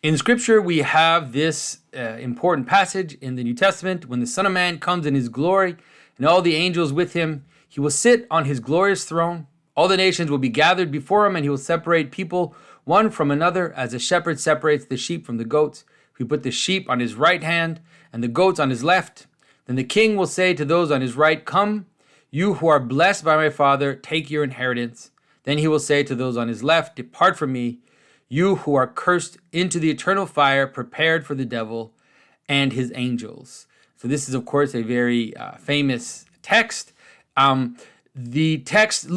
In Scripture, we have this important passage in the New Testament. When the Son of Man comes in his glory and all the angels with him, he will sit on his glorious throne. All the nations will be gathered before him, and he will separate people one from another, as a shepherd separates the sheep from the goats. He put the sheep on his right hand and the goats on his left. Then the king will say to those on his right, "Come, you who are blessed by my Father, take your inheritance." Then he will say to those on his left, "Depart from me, you who are cursed, into the eternal fire prepared for the devil and his angels." So this is, of course, a very famous text. The text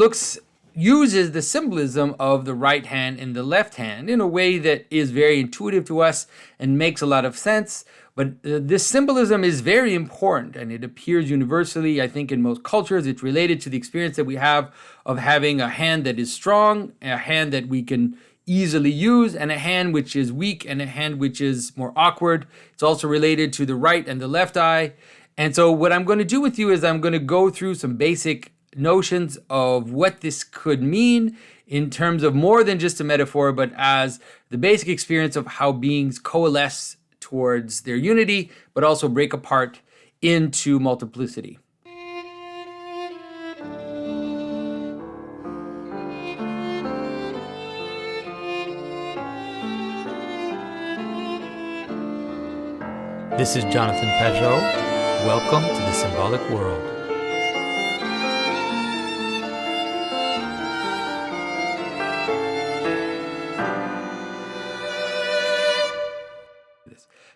uses the symbolism of the right hand and the left hand in a way that is very intuitive to us and makes a lot of sense. But this symbolism is very important, and it appears universally, I think, in most cultures. It's related to the experience that we have of having a hand that is strong, a hand that we can easily use, and a hand which is weak, and a hand which is more awkward. It's also related to the right and the left eye. And so what I'm going to do with you is I'm going to go through some basic notions of what this could mean in terms of more than just a metaphor, but as the basic experience of how beings coalesce towards their unity, but also break apart into multiplicity. This is Jonathan Pageau. Welcome to the Symbolic World.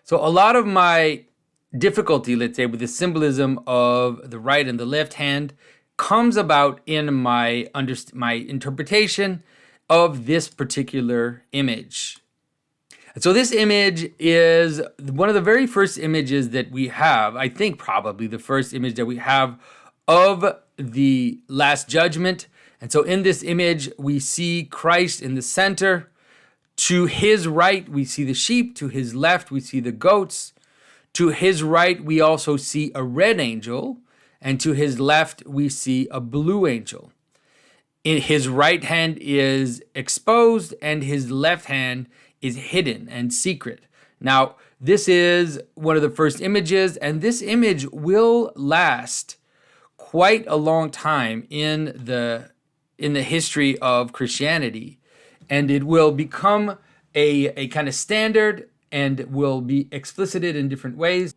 So a lot of my difficulty, let's say, with the symbolism of the right and the left hand comes about in my interpretation of this particular image. So this image is one of the very first images that we have, I think probably the first image that we have of the Last Judgment. And so in this image, we see Christ in the center. To his right, we see the sheep. To his left, we see the goats. To his right, we also see a red angel. And to his left, we see a blue angel. In his right hand is exposed, and his left hand is hidden and secret. Now, this is one of the first images, and this image will last quite a long time in the history of Christianity. And it will become a kind of standard and will be explicited in different ways.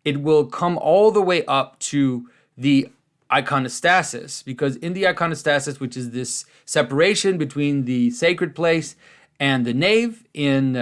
It will come all the way up to the iconostasis, because in the iconostasis, which is this separation between the sacred place and the nave in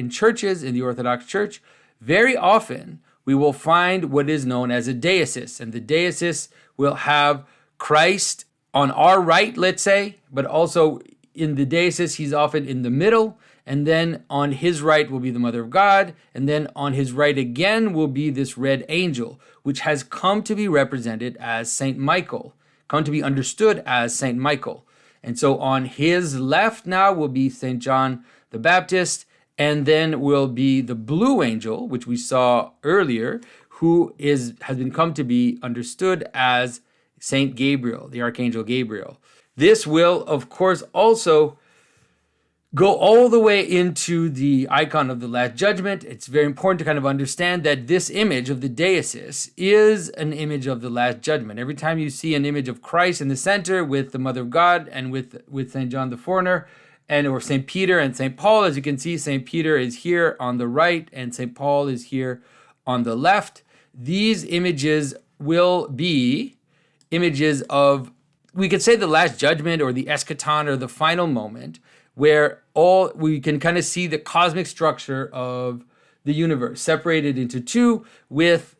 churches, in the Orthodox Church, very often we will find what is known as a deesis. And the deesis will have Christ on our right, let's say, but also in the deesis, he's often in the middle, and then on his right will be the Mother of God, and then on his right again will be this red angel, which has come to be represented as Saint Michael, come to be understood as Saint Michael. And so on his left now will be Saint John the Baptist, and then will be the blue angel, which we saw earlier, who has been come to be understood as Saint Gabriel, the Archangel Gabriel. This will, of course, also go all the way into the icon of the Last Judgment. It's very important to kind of understand that this image of the deesis is an image of the Last Judgment. Every time you see an image of Christ in the center with the Mother of God and with St. John the Forerunner, or St. Peter and St. Paul, as you can see, St. Peter is here on the right and St. Paul is here on the left. These images will be images of, we could say, the Last Judgment or the eschaton or the final moment, where we can kind of see the cosmic structure of the universe separated into two, with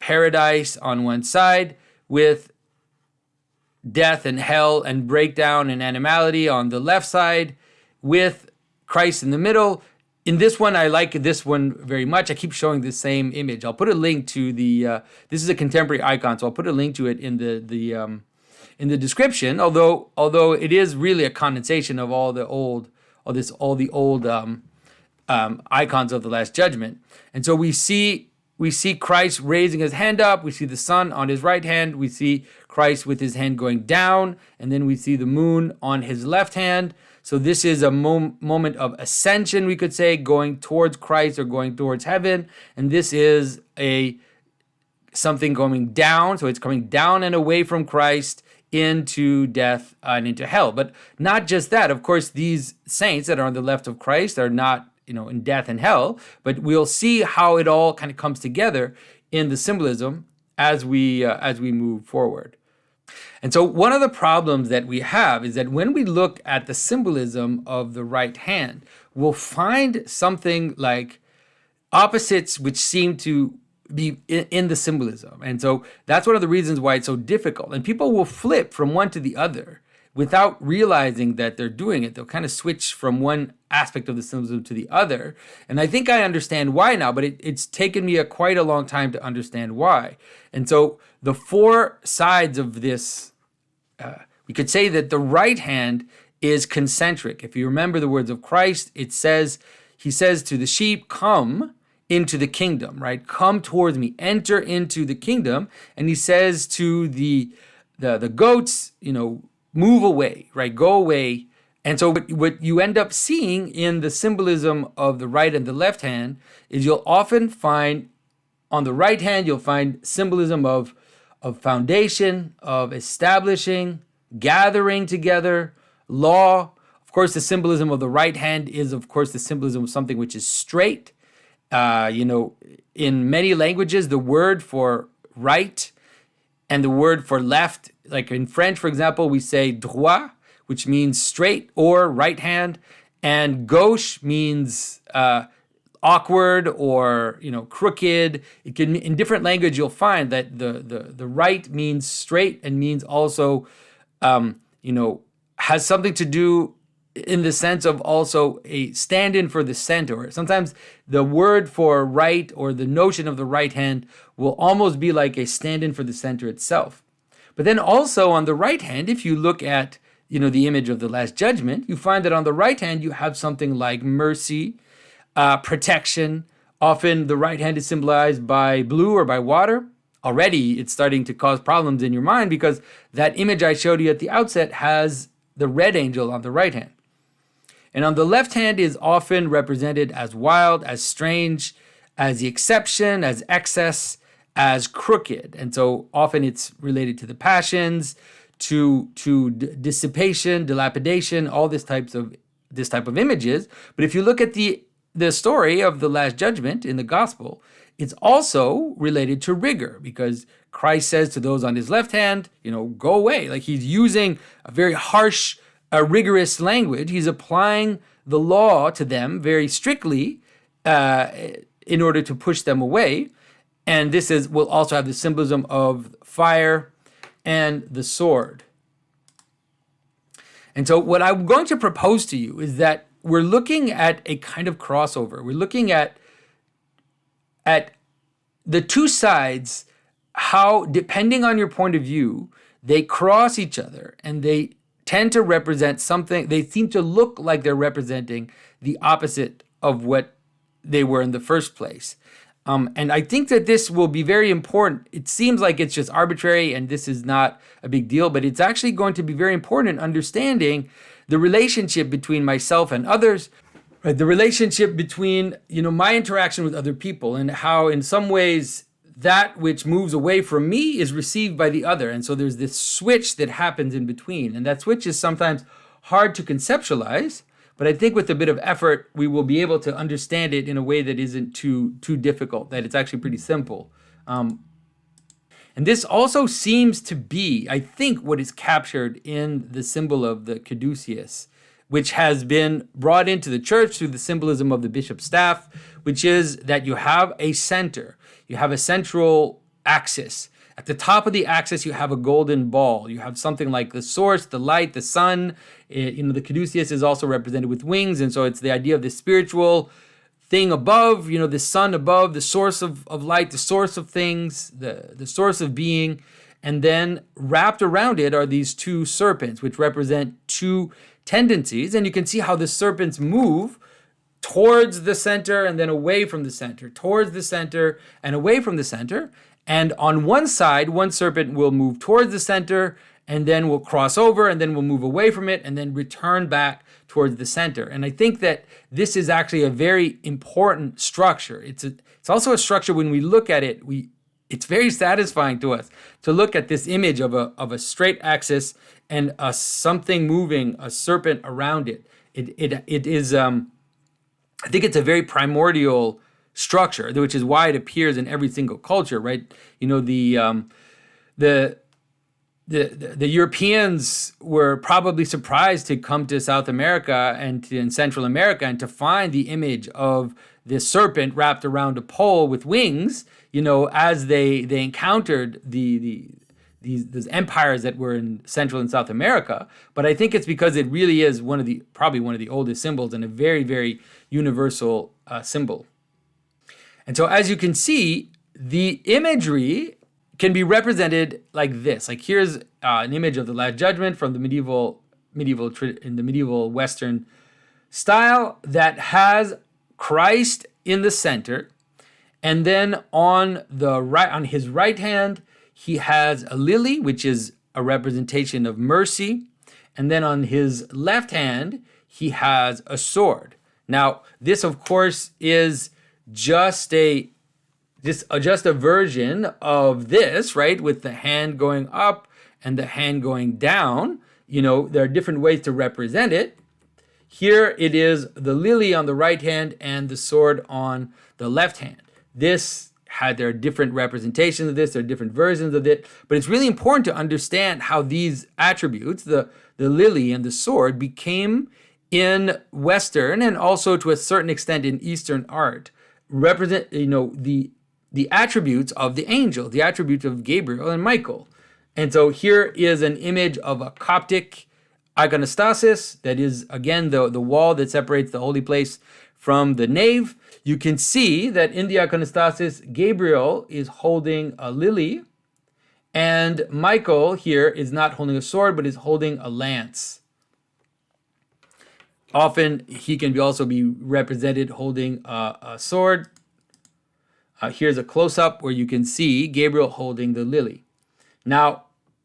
paradise on one side, with death and hell and breakdown and animality on the left side, with Christ in the middle. In this one, I like this one very much. I keep showing the same image. I'll put a link to this is a contemporary icon, so I'll put a link to it in the description. Although it is really a condensation of all the old icons of the Last Judgment. And so we see Christ raising his hand up. We see the sun on his right hand. We see Christ with his hand going down, and then we see the moon on his left hand. So this is a moment of ascension, we could say, going towards Christ or going towards heaven. And this is something going down. So it's coming down and away from Christ into death and into hell. But not just that. Of course, these saints that are on the left of Christ are not, in death and hell. But we'll see how it all kind of comes together in the symbolism as we move forward. And so one of the problems that we have is that when we look at the symbolism of the right hand, we'll find something like opposites which seem to be in the symbolism. And so that's one of the reasons why it's so difficult. And people will flip from one to the other without realizing that they're doing it. They'll kind of switch from one aspect of the symbolism to the other. And I think I understand why now, but it's taken me quite a long time to understand why. And so the four sides of this, we could say that the right hand is concentric. If you remember the words of Christ, he says to the sheep, come into the kingdom, right? Come towards me, enter into the kingdom. And he says to the goats, move away, right? Go away. And so what you end up seeing in the symbolism of the right and the left hand is you'll often find on the right hand, you'll find symbolism of foundation, of establishing, gathering together, law. Of course, the symbolism of the right hand is, of course, the symbolism of something which is straight. In many languages, the word for right and the word for left, like in French, for example, we say droit, which means straight or right hand, and gauche means awkward or crooked. It can, in different language, you'll find that the right means straight and means also has something to do in the sense of also a stand-in for the center. Sometimes the word for right or the notion of the right hand will almost be like a stand-in for the center itself. But then also on the right hand, if you look at the image of the Last Judgment, you find that on the right hand you have something like mercy, protection. Often the right hand is symbolized by blue or by water. Already it's starting to cause problems in your mind because that image I showed you at the outset has the red angel on the right hand. And on the left hand is often represented as wild, as strange, as the exception, as excess, as crooked. And so often it's related to the passions, to dissipation, dilapidation, all this type of images. But if you look at the story of the Last Judgment in the gospel, it's also related to rigor because Christ says to those on his left hand, go away. Like he's using a very harsh, rigorous language. He's applying the law to them very strictly in order to push them away. And this will also have the symbolism of fire and the sword. And so what I'm going to propose to you is that we're looking at a kind of crossover. We're looking at the two sides, how, depending on your point of view, they cross each other and they tend to represent something. They seem to look like they're representing the opposite of what they were in the first place. And I think that this will be very important. It seems like it's just arbitrary and this is not a big deal, but it's actually going to be very important in understanding the relationship between myself and others, right? The relationship between, my interaction with other people and how in some ways that which moves away from me is received by the other. And so there's this switch that happens in between. And that switch is sometimes hard to conceptualize, but I think with a bit of effort, we will be able to understand it in a way that isn't too difficult, that it's actually pretty simple. And this also seems to be, I think, what is captured in the symbol of the caduceus, which has been brought into the church through the symbolism of the bishop's staff, which is that you have a center. You have a central axis. At the top of the axis, you have a golden ball. You have something like the source, the light, the sun. The caduceus is also represented with wings, and so it's the idea of the spiritual thing above, the sun above, the source of light, the source of things, the source of being. And then wrapped around it are these two serpents, which represent two tendencies. And you can see how the serpents move towards the center and then away from the center, towards the center and away from the center. And on one side, one serpent will move towards the center and then will cross over and then will move away from it and then return back towards the center. And I think that this is actually a very important structure. It's also a structure when we look at it, it's very satisfying to us to look at this image of a straight axis and something moving, a serpent around it. It is I think it's a very primordial structure, which is why it appears in every single culture, right? You know, the Europeans were probably surprised to come to South America and in Central America and to find the image of this serpent wrapped around a pole with wings, you know, as they encountered these empires that were in Central and South America. But I think it's because it really is probably one of the oldest symbols and a very, very universal symbol. And so as you can see, the imagery can be represented like this. Like here's an image of the Last Judgment from the medieval Western style that has Christ in the center, and then on his right hand he has a lily, which is a representation of mercy, and then on his left hand he has a sword. Now this, of course, is just a version of this, right? With the hand going up and the hand going down. You know, there are different ways to represent it. Here it is the lily on the right hand and the sword on the left hand. There are different representations of this, there are different versions of it, but it's really important to understand how these attributes, the lily and the sword, became in Western and also to a certain extent in Eastern art, represent, you know, the attributes of the angel, the attributes of Gabriel and Michael. And so here is an image of a Coptic iconostasis, that is, again, the wall that separates the holy place from the nave. You can see that in the iconostasis, Gabriel is holding a lily, and Michael here is not holding a sword, but is holding a lance. Often he can also be represented holding a sword. Here's a close-up where you can see Gabriel holding the lily. Now,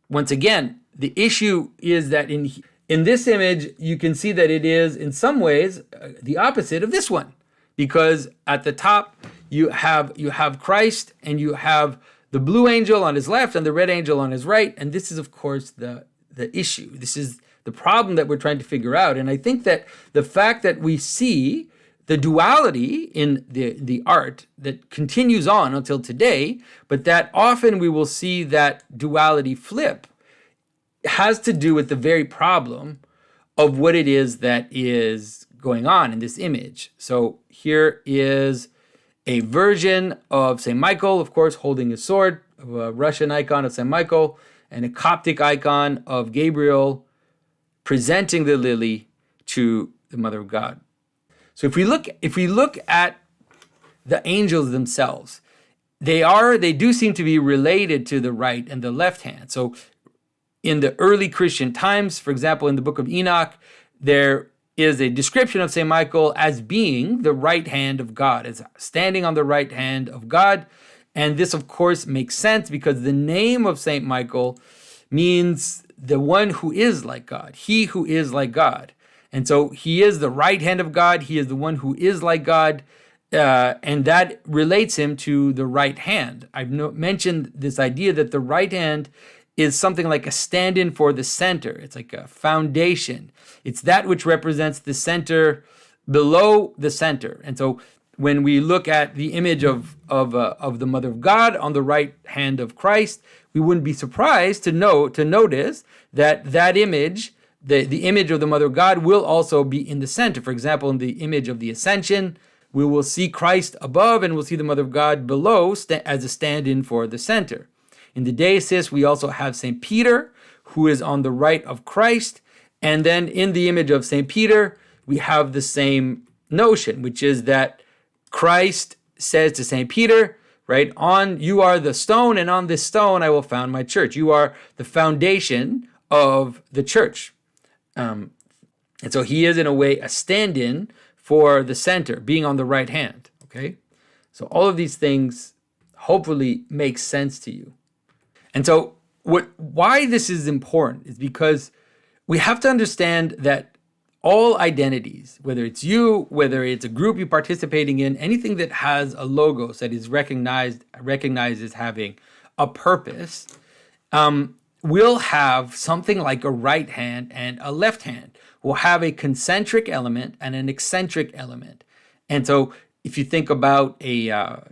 once again, the issue is that in this image, you can see that it is in some ways the opposite of this one, because at the top you have Christ and you have the blue angel on his left and the red angel on his right, and this is, of course, the issue. This is the problem that we're trying to figure out. And I think that the fact that we see the duality in the art that continues on until today, but that often we will see that duality flip, has to do with the very problem of what it is that is going on in this image. So here is a version of St. Michael, of course, holding a sword, a Russian icon of St. Michael, and a Coptic icon of Gabriel presenting the lily to the Mother of God. So if we look at the angels themselves, they do seem to be related to the right and the left hand. So in the early Christian times, for example, in the book of Enoch, there is a description of St. Michael as being the right hand of God, as standing on the right hand of God. And this, of course, makes sense because the name of St. Michael means the one who is like God, he who is like God. And so he is the right hand of God. He is the one who is like God. And that relates him to the right hand. I've mentioned this idea that the right hand is something like a stand-in for the center. It's like a foundation. It's that which represents the center below the center. And so when we look at the image of the Mother of God on the right hand of Christ, we wouldn't be surprised to notice that image, the image of the Mother of God, will also be in the center. For example, in the image of the Ascension, we will see Christ above and we'll see the Mother of God below as a stand-in for the center. In the Deesis, we also have St. Peter, who is on the right of Christ. And then in the image of St. Peter, we have the same notion, which is that Christ says to St. Peter, right, you are the stone, and on this stone I will found my church. You are the foundation of the church. And so he is, in a way, a stand-in for the center, being on the right hand, okay? So all of these things hopefully make sense to you. And so why this is important is because we have to understand that all identities, whether it's you, whether it's a group you're participating in, anything that has a logos that is recognized as having a purpose, will have something like a right hand and a left hand. Will have a concentric element and an eccentric element. And so if you think about a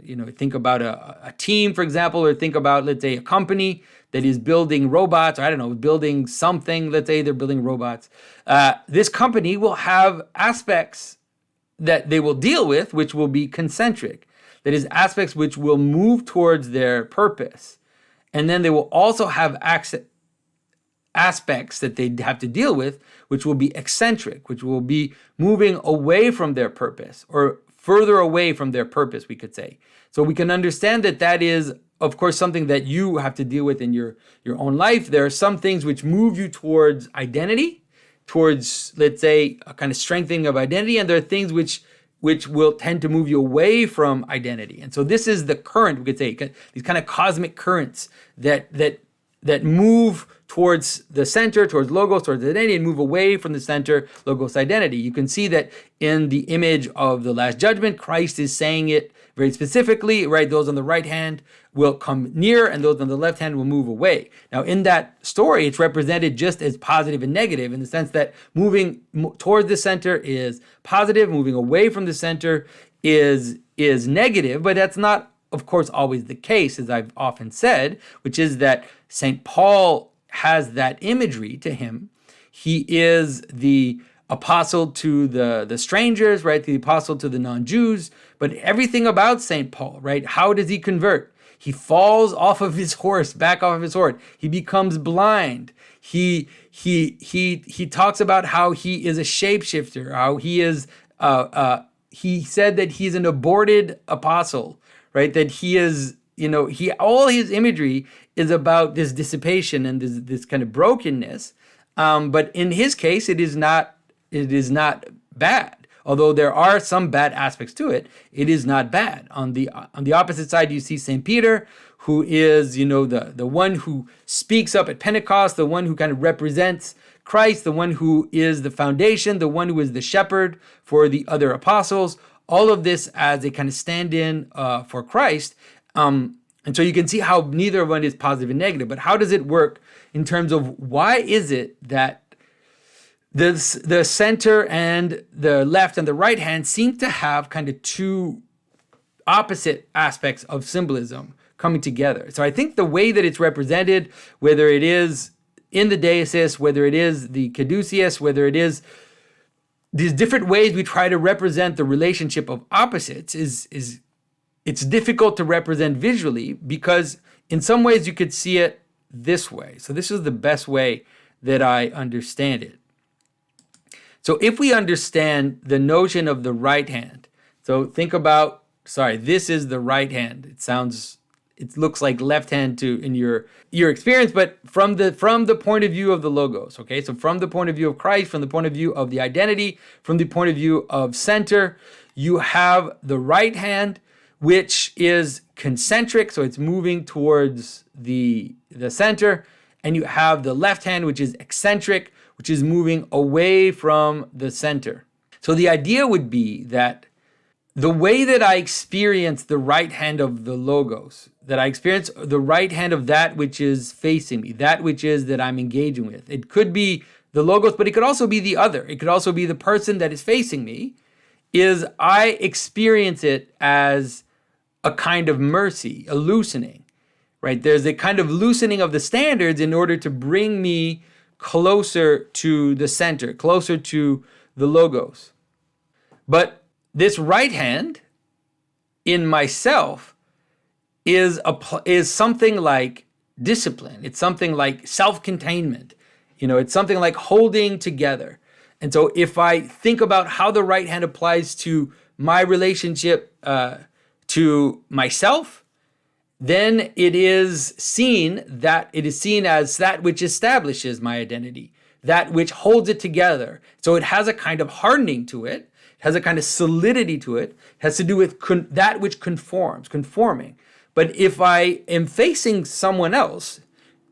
team, for example, or think about, let's say, a company that is building robots, or I don't know, building something, let's say they're building robots. This company will have aspects that they will deal with, which will be concentric. That is, aspects which will move towards their purpose. And then they will also have aspects that they have to deal with, which will be eccentric, which will be moving away from their purpose, or further away from their purpose, we could say. So we can understand that that is, of course, something that you have to deal with in your own life. There are some things which move you towards identity, towards, let's say, a kind of strengthening of identity, and there are things which will tend to move you away from identity. And so this is the current, we could say, these kind of cosmic currents that move towards the center, towards logos, towards identity, and move away from the center, logos, identity. You can see that in the image of the Last Judgment, Christ is saying it very specifically, right? Those on the right hand will come near, and those on the left hand will move away. Now, in that story, it's represented just as positive and negative, in the sense that moving towards the center is positive, moving away from the center is negative, but that's not, of course, always the case, as I've often said, which is that St. Paul has that imagery to him. He is the apostle to the strangers, right? The apostle to the non-Jews. But everything about St. Paul, right? How does he convert? He falls off of his horse, back off of his horse. He becomes blind. He talks about how he is a shapeshifter, how he is, he said that he's an aborted apostle, right? That he is, all his imagery is about this dissipation and this kind of brokenness. But in his case, it is not bad. Although there are some bad aspects to it, it is not bad. On the opposite side, you see St. Peter, who is, the one who speaks up at Pentecost, the one who kind of represents Christ, the one who is the foundation, the one who is the shepherd for the other apostles. All of this as a kind of stand-in for Christ. And so you can see how neither one is positive and negative. But how does it work in terms of why is it that the center and the left and the right hand seem to have kind of two opposite aspects of symbolism coming together? So I think the way that it's represented, whether it is in the Deesis, whether it is the caduceus, whether it is these different ways we try to represent the relationship of opposites, it's difficult to represent visually, because in some ways you could see it this way. So this is the best way that I understand it. So if we understand the notion of the right hand, so think about, this is the right hand. It looks like left hand in your experience, but from the point of view of the logos, okay? So from the point of view of Christ, from the point of view of the identity, from the point of view of center, you have the right hand, which is concentric, so it's moving towards the center, and you have the left hand, which is eccentric, which is moving away from the center. So the idea would be that the way that I experience the right hand of the logos, that I experience the right hand of that which is facing me, that which is that I'm engaging with. It could be the logos, but it could also be the other. It could also be the person that is facing me, is I experience it as a kind of mercy, a loosening, right? There's a kind of loosening of the standards in order to bring me closer to the center, closer to the logos. But this right hand in myself is something like discipline. It's something like self-containment. It's something like holding together. And so if I think about how the right hand applies to my relationship to myself, then it is seen as that which establishes my identity, that which holds it together. So it has a kind of hardening to it, has a kind of solidity to it, has to do with that which conforming. But if I am facing someone else,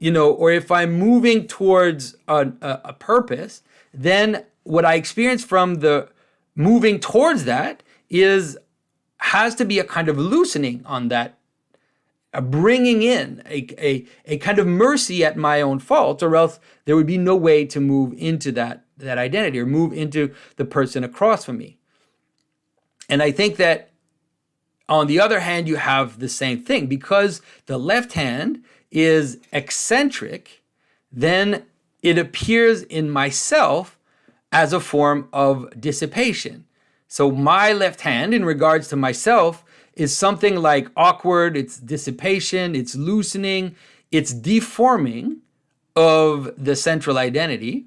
or if I'm moving towards a purpose, then what I experience from the moving towards that has to be a kind of loosening on that, a bringing in a kind of mercy at my own fault, or else there would be no way to move into that identity or move into the person across from me. And I think that on the other hand, you have the same thing. Because the left hand is eccentric, then it appears in myself as a form of dissipation. So my left hand, in regards to myself, is something like awkward, it's dissipation, it's loosening, it's deforming of the central identity.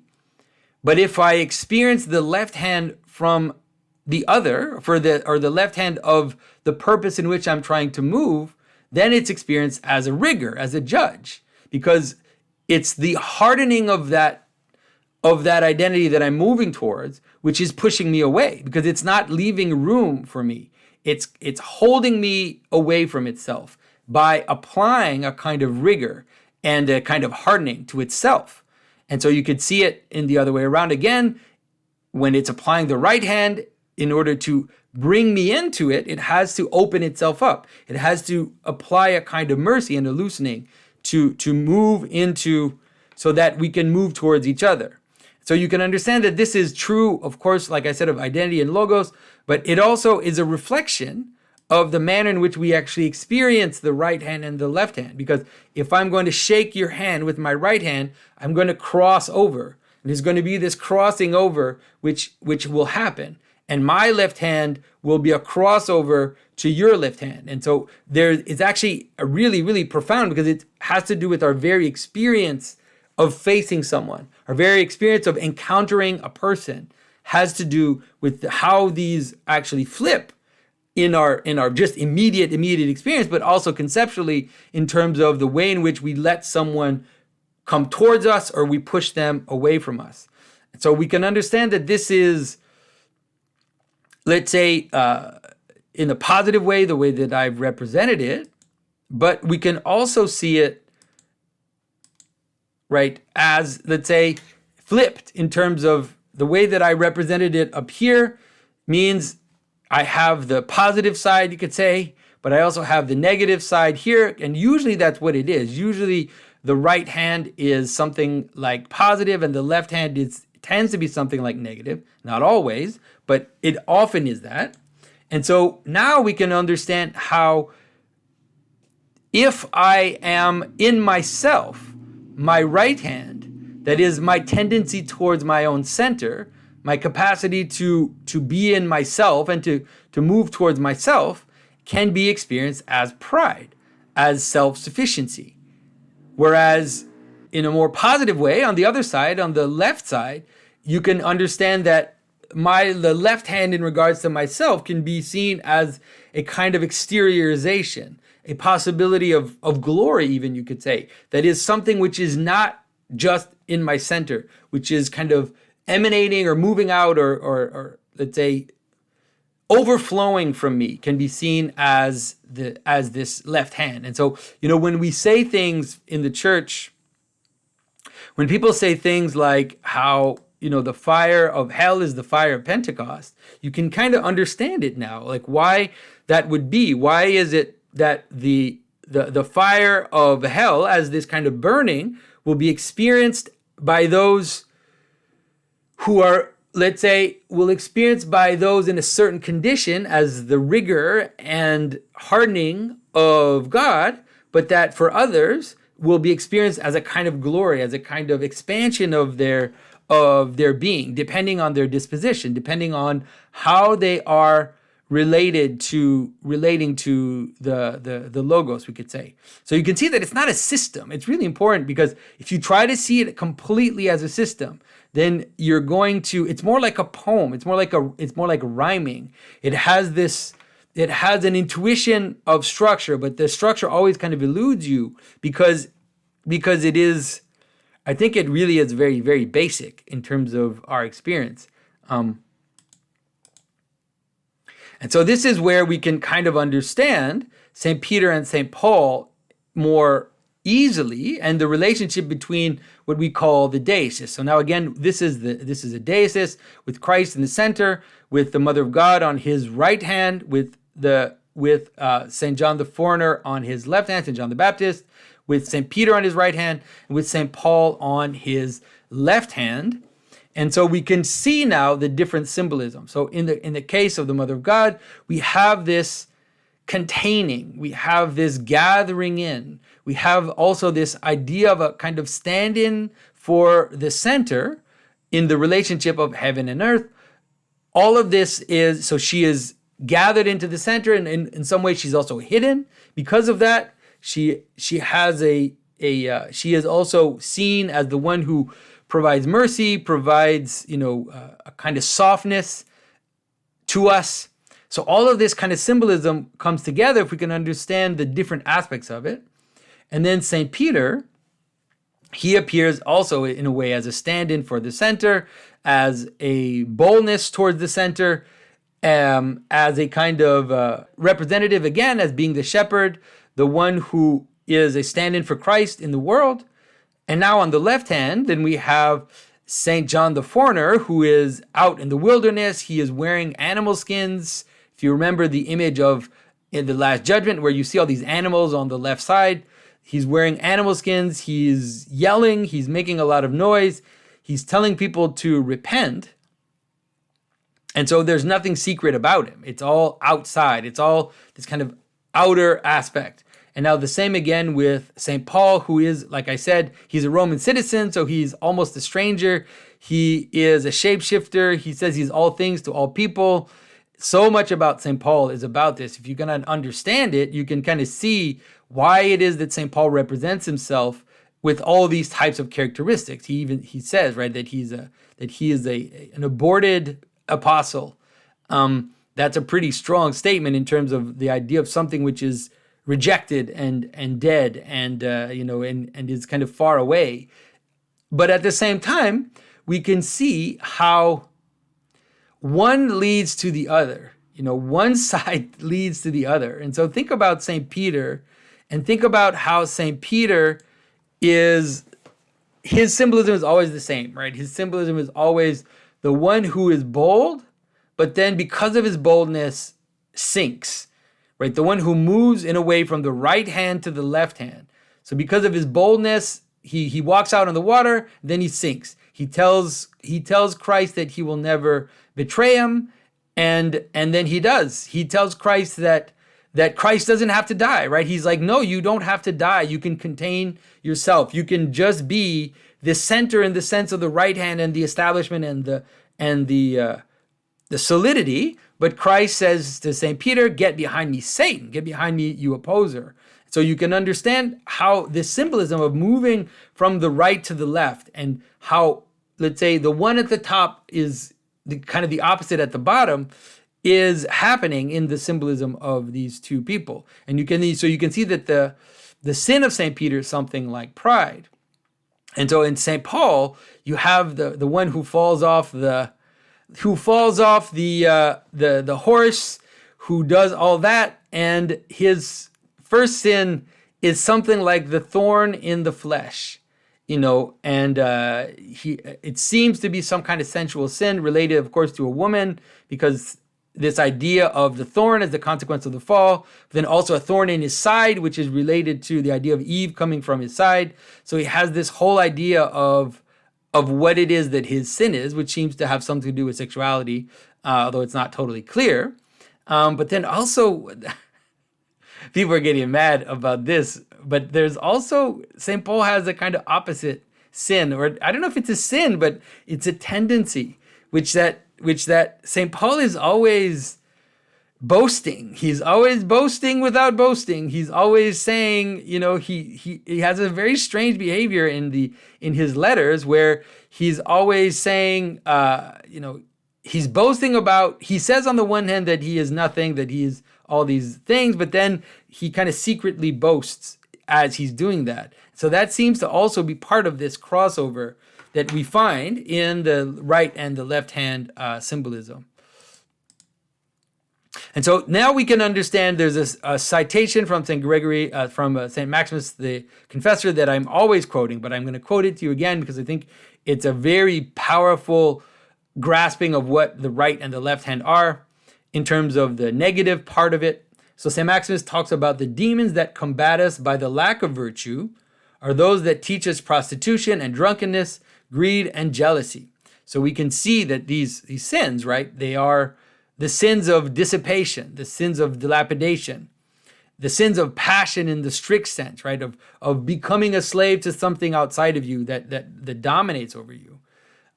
But if I experience the left hand from the other, or the left hand of the purpose in which I'm trying to move, then it's experienced as a rigor, as a judge, because it's the hardening of that identity that I'm moving towards, which is pushing me away, because it's not leaving room for me. It's holding me away from itself by applying a kind of rigor and a kind of hardening to itself. And so you could see it in the other way around again. When it's applying the right hand, in order to bring me into it, it has to open itself up. It has to apply a kind of mercy and a loosening to move into, so that we can move towards each other. So you can understand that this is true, of course, like I said, of identity and logos, but it also is a reflection of the manner in which we actually experience the right hand and the left hand. Because if I'm going to shake your hand with my right hand, I'm going to cross over. And there's going to be this crossing over which will happen. And my left hand will be a crossover to your left hand. And so it's actually a really, really profound, because it has to do with our very experience of facing someone. Our very experience of encountering a person has to do with how these actually flip in our just immediate experience, but also conceptually in terms of the way in which we let someone come towards us or we push them away from us. And so we can understand that this is, let's say, in a positive way, the way that I've represented it, but we can also see it, right, as, let's say, flipped in terms of the way that I represented it up here means I have the positive side, you could say, but I also have the negative side here. And usually that's what it is. Usually the right hand is something like positive and the left hand tends to be something like negative. Not always, but it often is that. And so now we can understand how, if I am in myself, my right hand, that is my tendency towards my own center, my capacity to be in myself and to move towards myself, can be experienced as pride, as self-sufficiency. Whereas in a more positive way, on the other side, on the left side, you can understand that the left hand in regards to myself can be seen as a kind of exteriorization, a possibility of glory, even, you could say, that is something which is not just in my center, which is kind of emanating or moving out or let's say overflowing from me, can be seen as this left hand. And so, when we say things in the church, when people say things like how, the fire of hell is the fire of Pentecost, you can kind of understand it now, like why that would be. Why is it that the fire of hell, as this kind of burning, will be experienced by those who are, let's say, will experience by those in a certain condition as the rigor and hardening of God, but that for others will be experienced as a kind of glory, as a kind of expansion of their being, depending on their disposition, depending on how they are relating to the logos, we could say. So you can see that it's not a system. It's really important, because if you try to see it completely as a system, then you're going to, it's more like a poem. It's more like rhyming. It has an intuition of structure, but the structure always kind of eludes you because it is, I think it really is very, very basic in terms of our experience. And so this is where we can kind of understand St. Peter and St. Paul more easily, and the relationship between what we call the Deesis. So now again, this is a Deesis with Christ in the center, with the Mother of God on his right hand, with Saint John the Foreigner on his left hand, Saint John the Baptist, with Saint Peter on his right hand, and with Saint Paul on his left hand. And so we can see now the different symbolism. So in the case of the Mother of God, we have this containing, we have this gathering in, we have also this idea of a kind of stand-in for the center in the relationship of heaven and earth. All of this is, so she is gathered into the center, and in some way she's also hidden. Because of that, she is also seen as the one who provides mercy, provides, a kind of softness to us. So all of this kind of symbolism comes together if we can understand the different aspects of it. And then St. Peter, he appears also in a way as a stand-in for the center, as a boldness towards the center, as a kind of representative, again, as being the shepherd, the one who is a stand-in for Christ in the world. And now on the left hand, then we have St. John the Foreigner, who is out in the wilderness. He is wearing animal skins. If you remember the image of in the Last Judgment, where you see all these animals on the left side, he's wearing animal skins. He's yelling. He's making a lot of noise. He's telling people to repent. And so there's nothing secret about him. It's all outside. It's all this kind of outer aspect. And now the same again with St. Paul, who is, like I said, he's a Roman citizen, so he's almost a stranger. He is a shapeshifter. He says he's all things to all people. So much about St. Paul is about this. If you're going to understand it, you can kind of see why it is that St. Paul represents himself with all these types of characteristics. He says, right, that he is an aborted apostle. That's a pretty strong statement in terms of the idea of something which is rejected and dead and is kind of far away. But at the same time, we can see how one leads to the other. One side leads to the other. And so think about St. Peter and think about how St. Peter his symbolism is always the same, right? His symbolism is always the one who is bold, but then because of his boldness sinks, right? The one who moves in a way from the right hand to the left hand. So because of his boldness, he walks out on the water, then he sinks. He tells Christ that he will never betray him, and then he does. He tells Christ that Christ doesn't have to die, right? He's like, no, you don't have to die. You can contain yourself. You can just be the center in the sense of the right hand and the establishment and the solidity. But Christ says to St. Peter, get behind me, Satan. Get behind me, you opposer. So you can understand how this symbolism of moving from the right to the left, and how, let's say, the one at the top is kind of the opposite at the bottom, is happening in the symbolism of these two people. And you can see that the sin of St. Peter is something like pride. And so in St. Paul, you have the one who falls off the horse, who does all that, and his first sin is something like the thorn in the flesh, and it seems to be some kind of sensual sin related, of course, to a woman, because this idea of the thorn as the consequence of the fall, then also a thorn in his side, which is related to the idea of Eve coming from his side. So he has this whole idea of what it is that his sin is, which seems to have something to do with sexuality, although it's not totally clear. But then also, people are getting mad about this, but there's also, St. Paul has a kind of opposite sin, or I don't know if it's a sin, but it's a tendency, which that St. Paul is always boasting. He's always boasting without boasting. He's always saying, he has a very strange behavior in his letters, where he's always saying, he's boasting about, he says on the one hand that he is nothing, that he is all these things, but then he kind of secretly boasts as he's doing that. So that seems to also be part of this crossover that we find in the right and the left hand symbolism. And so now we can understand there's a citation from St. Gregory, from St. Maximus the Confessor that I'm always quoting, but I'm going to quote it to you again because I think it's a very powerful grasping of what the right and the left hand are in terms of the negative part of it. So St. Maximus talks about the demons that combat us by the lack of virtue are those that teach us prostitution and drunkenness, greed and jealousy. So we can see that these sins, right, they are the sins of dissipation, the sins of dilapidation, the sins of passion in the strict sense, right, of becoming a slave to something outside of you that dominates over you.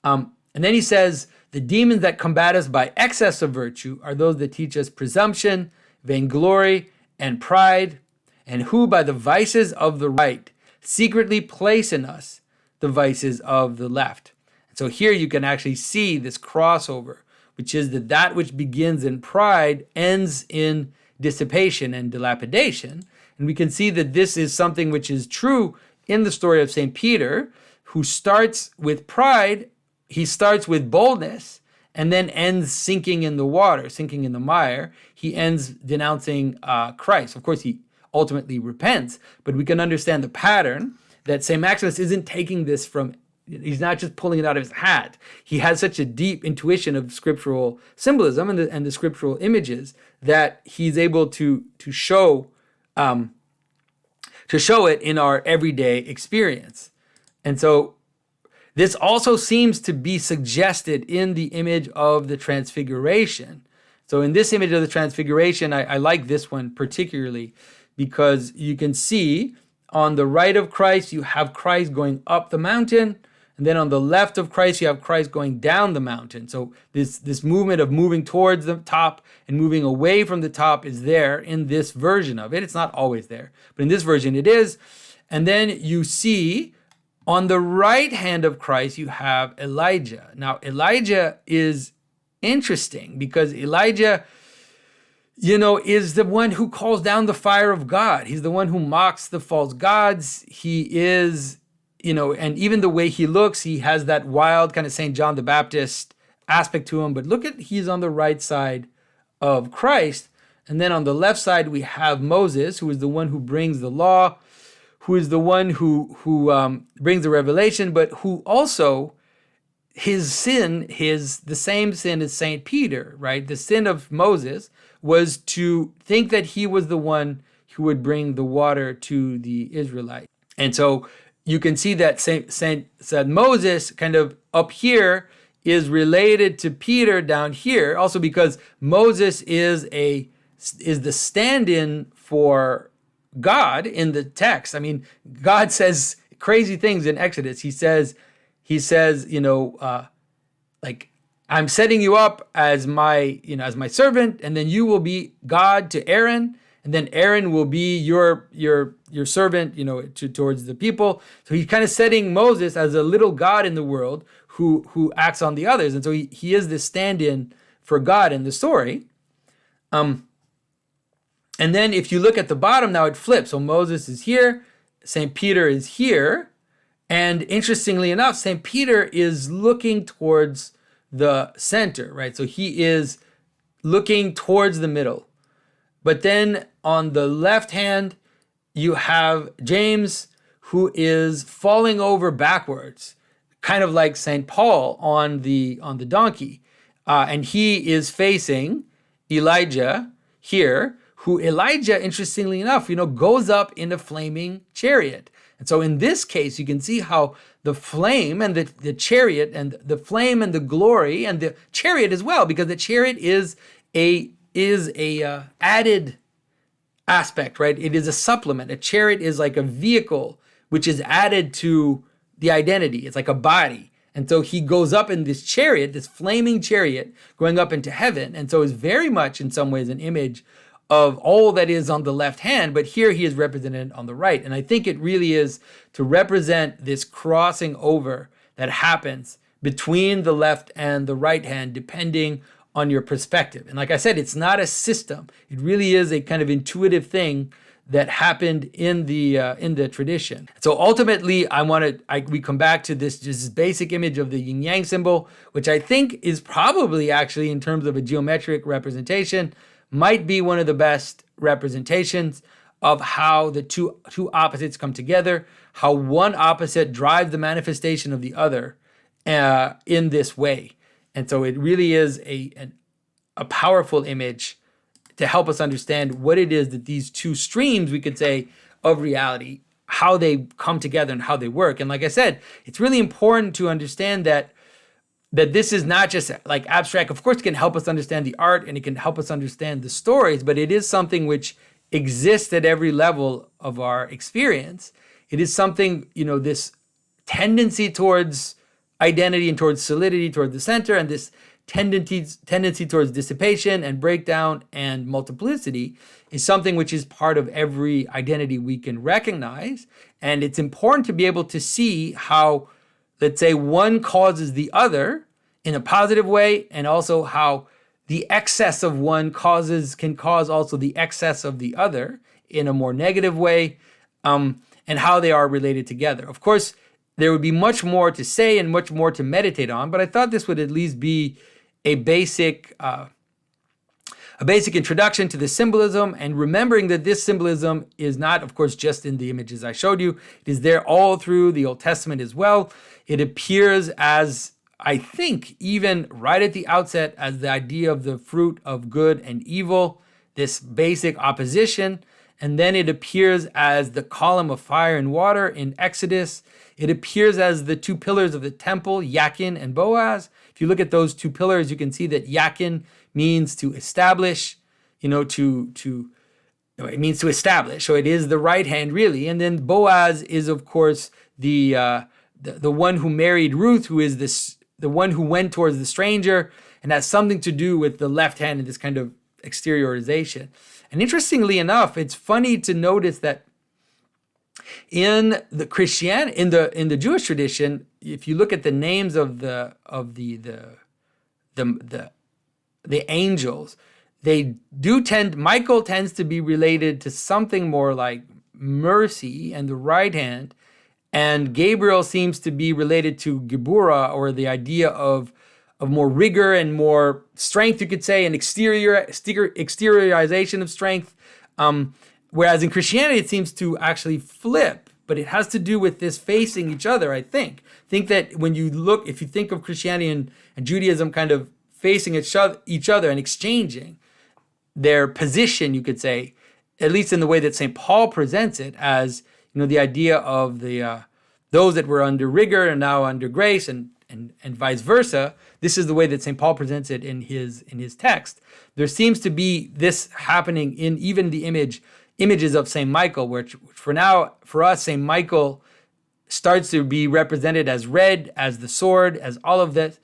And then he says, the demons that combat us by excess of virtue are those that teach us presumption, vainglory, and pride, and who by the vices of the right secretly place in us the vices of the left. And so here you can actually see this crossover, which is that which begins in pride ends in dissipation and dilapidation. And we can see that this is something which is true in the story of St. Peter, who starts with pride. He starts with boldness and then ends sinking in the water, sinking in the mire. He ends denouncing Christ. Of course, he ultimately repents, but we can understand the pattern that St. Maximus isn't taking this from, he's not just pulling it out of his hat. He has such a deep intuition of scriptural symbolism and the scriptural images that he's able to show it in our everyday experience. And so this also seems to be suggested in the image of the Transfiguration. So in this image of the Transfiguration, I like this one particularly because you can see on the right of Christ, you have Christ going up the mountain. And then on the left of Christ, you have Christ going down the mountain. So this movement of moving towards the top and moving away from the top is there in this version of it. It's not always there, but in this version it is. And then you see on the right hand of Christ, you have Elijah. Now, Elijah is interesting because Elijah, is the one who calls down the fire of God. He's the one who mocks the false gods. He is, and even the way he looks, he has that wild kind of St. John the Baptist aspect to him. But look he's on the right side of Christ. And then on the left side, we have Moses, who is the one who brings the law, who is the one who brings the revelation, but who also, his sin is the same sin as St. Peter, right? The sin of Moses was to think that he was the one who would bring the water to the Israelites. And so you can see that Saint Moses kind of up here is related to Peter down here, also because Moses is the stand-in for God in the text. I mean, God says crazy things in Exodus. He says, like, I'm setting you up as my servant, and then you will be God to Aaron, and then Aaron will be your servant, towards the people. So he's kind of setting Moses as a little God in the world who acts on the others. And so he is the stand-in for God in the story. And then if you look at the bottom, now it flips. So Moses is here, St. Peter is here. And interestingly enough, St. Peter is looking towards the center, right? So he is looking towards the middle. But then on the left hand, you have James, who is falling over backwards, kind of like St. Paul on the donkey. And he is facing Elijah here, who Elijah, interestingly enough, goes up in a flaming chariot. And so in this case, you can see how the flame and the chariot and the flame and the glory and the chariot as well, because the chariot is a added aspect, right? It is a supplement. A chariot is like a vehicle which is added to the identity. It's like a body. And so he goes up in this chariot, this flaming chariot, going up into heaven. And so is very much in some ways an image of all that is on the left hand, but here he is represented on the right. And I think it really is to represent this crossing over that happens between the left and the right hand, depending on your perspective. And like I said, it's not a system. It really is a kind of intuitive thing that happened in the tradition. So ultimately, we come back to this basic image of the yin-yang symbol, which I think is probably actually, in terms of a geometric representation, might be one of the best representations of how the two opposites come together, how one opposite drives the manifestation of the other in this way. And so it really is a powerful image to help us understand what it is that these two streams, we could say, of reality, how they come together and how they work. And like I said, it's really important to understand that this is not just like abstract. Of course, it can help us understand the art and it can help us understand the stories, but it is something which exists at every level of our experience. It is something, this tendency towards identity and towards solidity, towards the center, and this tendency towards dissipation and breakdown and multiplicity is something which is part of every identity we can recognize. And it's important to be able to see how, let's say, one causes the other in a positive way, and also how the excess of one can cause also the excess of the other in a more negative way, and how they are related together. Of course, there would be much more to say and much more to meditate on, but I thought this would at least be a basic introduction to the symbolism, and remembering that this symbolism is not, of course, just in the images I showed you. It is there all through the Old Testament as well. It appears as, I think, even right at the outset, as the idea of the fruit of good and evil, this basic opposition. And then it appears as the column of fire and water in Exodus. It appears as the two pillars of the temple, Yakin and Boaz. If you look at those two pillars, you can see that Yakin means to establish, it means to establish. So it is the right hand, really. And then Boaz is, of course, the one who married Ruth, who is the one who went towards the stranger, and has something to do with the left hand and this kind of exteriorization. And interestingly enough, it's funny to notice that in the in the Jewish tradition, if you look at the names of the angels, Michael tends to be related to something more like mercy and the right hand, and Gabriel seems to be related to Geburah, or the idea of more rigor and more strength, you could say, and exteriorization of strength. Whereas in Christianity, it seems to actually flip, but it has to do with this facing each other, I think. I think that if you think of Christianity and Judaism kind of facing each other and exchanging their position, you could say, at least in the way that St. Paul presents it, as the idea of those that were under rigor and now under grace, and vice versa. This is the way that St. Paul presents it in his text. There seems to be this happening in even the images of St. Michael, which for us, St. Michael starts to be represented as red, as the sword, as all of this,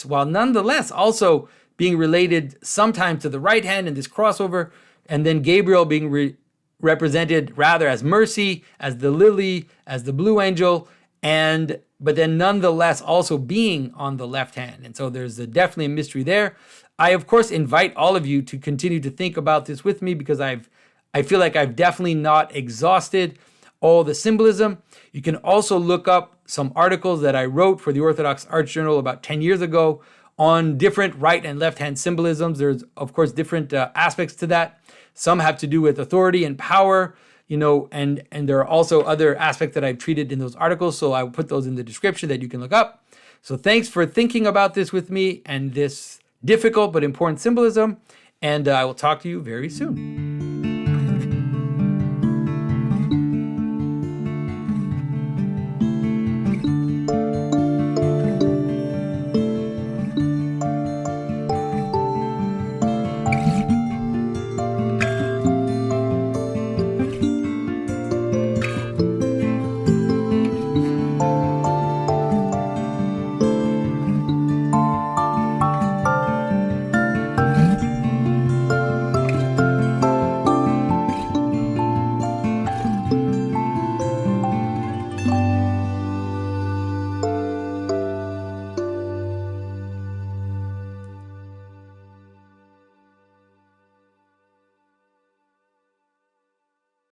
while nonetheless also being related sometimes to the right hand in this crossover, and then Gabriel being represented rather as mercy, as the lily, as the blue angel, but then nonetheless also being on the left hand. And so there's definitely a mystery there. I, of course, invite all of you to continue to think about this with me, because I feel like I've definitely not exhausted all the symbolism. You can also look up some articles that I wrote for the Orthodox Arts Journal about 10 years ago on different right and left hand symbolisms. There's, of course, different aspects to that. Some have to do with authority and power, and there are also other aspects that I've treated in those articles. So I will put those in the description that you can look up. So thanks for thinking about this with me and this difficult but important symbolism. And I will talk to you very soon.